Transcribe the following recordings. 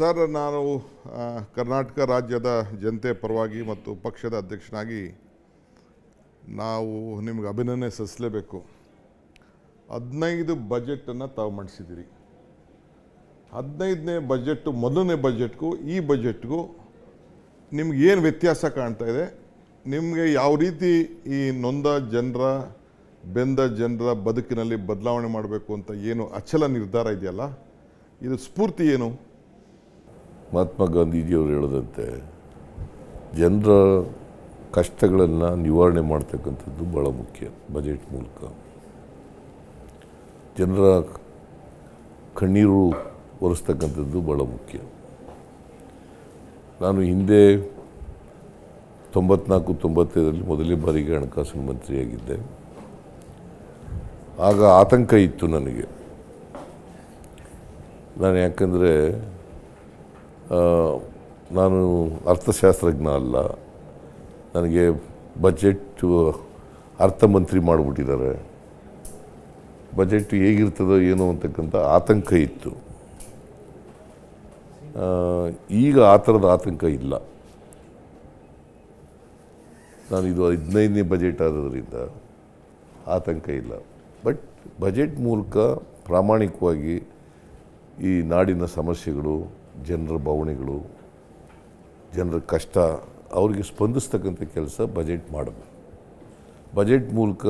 Sir, ನಾನು ಕರ್ನಾಟಕ ರಾಜ್ಯದ ಜನತೆ ಪರವಾಗಿ ಮತ್ತು ಪಕ್ಷದ ಅಧ್ಯಕ್ಷನಾಗಿ ನಾವು ನಿಮ್ಗೆ ಅಭಿನಂದನೆ ಸಲ್ಲಿಸಲೇಬೇಕು. 15 ಬಜೆಟನ್ನು ತಾವು ಮಂಡಿಸಿದ್ದೀರಿ. 15ನೇ ಬಜೆಟ್ಟು ಮೊದಲನೇ ಬಜೆಟ್ಗೂ ಈ ಬಜೆಟ್ಗೂ ನಿಮ್ಗೆ ಏನು ವ್ಯತ್ಯಾಸ ಕಾಣ್ತಾ ಇದೆ? ನಿಮಗೆ ಯಾವ ರೀತಿ ಈ ನೊಂದ ಜನರ ಬೆಂದ ಜನರ ಬದುಕಿನಲ್ಲಿ ಬದಲಾವಣೆ ಮಾಡಬೇಕು ಅಂತ ಏನು ಅಚಲ ನಿರ್ಧಾರ ಇದೆಯಲ್ಲ, ಇದು ಸ್ಫೂರ್ತಿ ಏನು? ಮಹಾತ್ಮ ಗಾಂಧೀಜಿಯವರು ಹೇಳದಂತೆ ಜನರ ಕಷ್ಟಗಳನ್ನು ನಿವಾರಣೆ ಮಾಡ್ತಕ್ಕಂಥದ್ದು ಭಾಳ ಮುಖ್ಯ. ಬಜೆಟ್ ಮೂಲಕ ಜನರ ಕಣ್ಣೀರು ಒರೆಸ್ತಕ್ಕಂಥದ್ದು ಭಾಳ ಮುಖ್ಯ. ನಾನು ಹಿಂದೆ 94-95ರಲ್ಲಿ ಮೊದಲನೇ ಬಾರಿಗೆ ಹಣಕಾಸಿನ ಮಂತ್ರಿಯಾಗಿದ್ದೆ. ಆಗ ಆತಂಕ ಇತ್ತು ನನಗೆ. ನಾನು ಯಾಕಂದರೆ ನಾನು ಅರ್ಥಶಾಸ್ತ್ರಜ್ಞ ಅಲ್ಲ. ನನಗೆ ಬಜೆಟ್ ಅರ್ಥಮಂತ್ರಿ ಮಾಡಿಬಿಟ್ಟಿದ್ದಾರೆ. ಬಜೆಟ್ ಹೇಗಿರ್ತದೋ ಏನೋ ಅಂತಕ್ಕಂಥ ಆತಂಕ ಇತ್ತು. ಈಗ ಆ ಥರದ ಆತಂಕ ಇಲ್ಲ. ನಾನಿದು 15ನೇ ಬಜೆಟ್ ಆಗೋದ್ರಿಂದ ಆತಂಕ ಇಲ್ಲ. ಬಟ್ ಬಜೆಟ್ ಮೂಲಕ ಪ್ರಾಮಾಣಿಕವಾಗಿ ಈ ನಾಡಿನ ಸಮಸ್ಯೆಗಳು, ಜನರ ಭಾವನೆಗಳು, ಜನರ ಕಷ್ಟ ಅವರಿಗೆ ಸ್ಪಂದಿಸ್ತಕ್ಕಂಥ ಕೆಲಸ ಬಜೆಟ್ ಮಾಡಬೇಕು. ಬಜೆಟ್ ಮೂಲಕ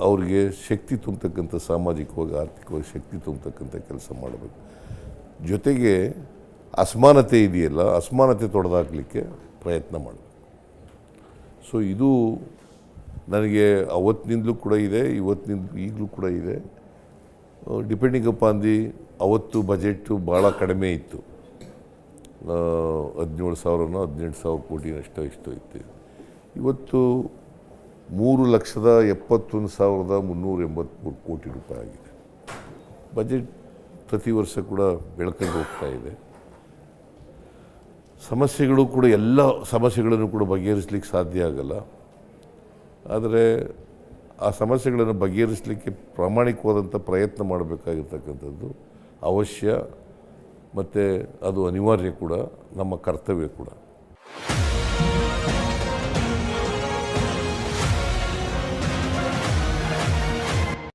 ಅವರಿಗೆ ಶಕ್ತಿ ತುಂಬತಕ್ಕಂಥ, ಸಾಮಾಜಿಕವಾಗಿ ಆರ್ಥಿಕವಾಗಿ ಶಕ್ತಿ ತುಂಬತಕ್ಕಂಥ ಕೆಲಸ ಮಾಡಬೇಕು. ಜೊತೆಗೆ ಅಸಮಾನತೆ ಇದೆಯಲ್ಲ, ಅಸಮಾನತೆ ತೊಡೆದಾಕಲಿಕ್ಕೆ ಪ್ರಯತ್ನ ಮಾಡಬೇಕು. ಸೊ ಇದು ನನಗೆ ಅವತ್ತಿನಿಂದಲೂ ಕೂಡ ಇದೆ, ಇವತ್ತಿನಿಂದ ಈಗಲೂ ಕೂಡ ಇದೆ. ಡಿಪೆಂಡಿಂಗ್ ಅಪಾನ್ ದಿ ಅವತ್ತು ಬಜೆಟ್ಟು ಭಾಳ ಕಡಿಮೆ ಇತ್ತು. 17,000 18,000 ಕೋಟಿನಷ್ಟೋ ಇಷ್ಟೋ ಇತ್ತು. ಇವತ್ತು 3,71,383 ಕೋಟಿ ರೂಪಾಯಿ ಆಗಿದೆ. ಬಜೆಟ್ ಪ್ರತಿ ವರ್ಷ ಕೂಡ ಬೆಳ್ಕೊಂಡು ಹೋಗ್ತಾ ಇದೆ. ಸಮಸ್ಯೆಗಳು ಕೂಡ, ಎಲ್ಲ ಸಮಸ್ಯೆಗಳನ್ನು ಕೂಡ ಬಗೆಹರಿಸಲಿಕ್ಕೆ ಸಾಧ್ಯ ಆಗಲ್ಲ. ಆದರೆ ಆ ಸಮಸ್ಯೆಗಳನ್ನು ಬಗೆಹರಿಸಲಿಕ್ಕೆ ಪ್ರಾಮಾಣಿಕವಾದಂಥ ಪ್ರಯತ್ನ ಮಾಡಬೇಕಾಗಿರ್ತಕ್ಕಂಥದ್ದು ಅವಶ್ಯ, ಮತ್ತು ಅದು ಅನಿವಾರ್ಯ ಕೂಡ, ನಮ್ಮ ಕರ್ತವ್ಯ ಕೂಡ.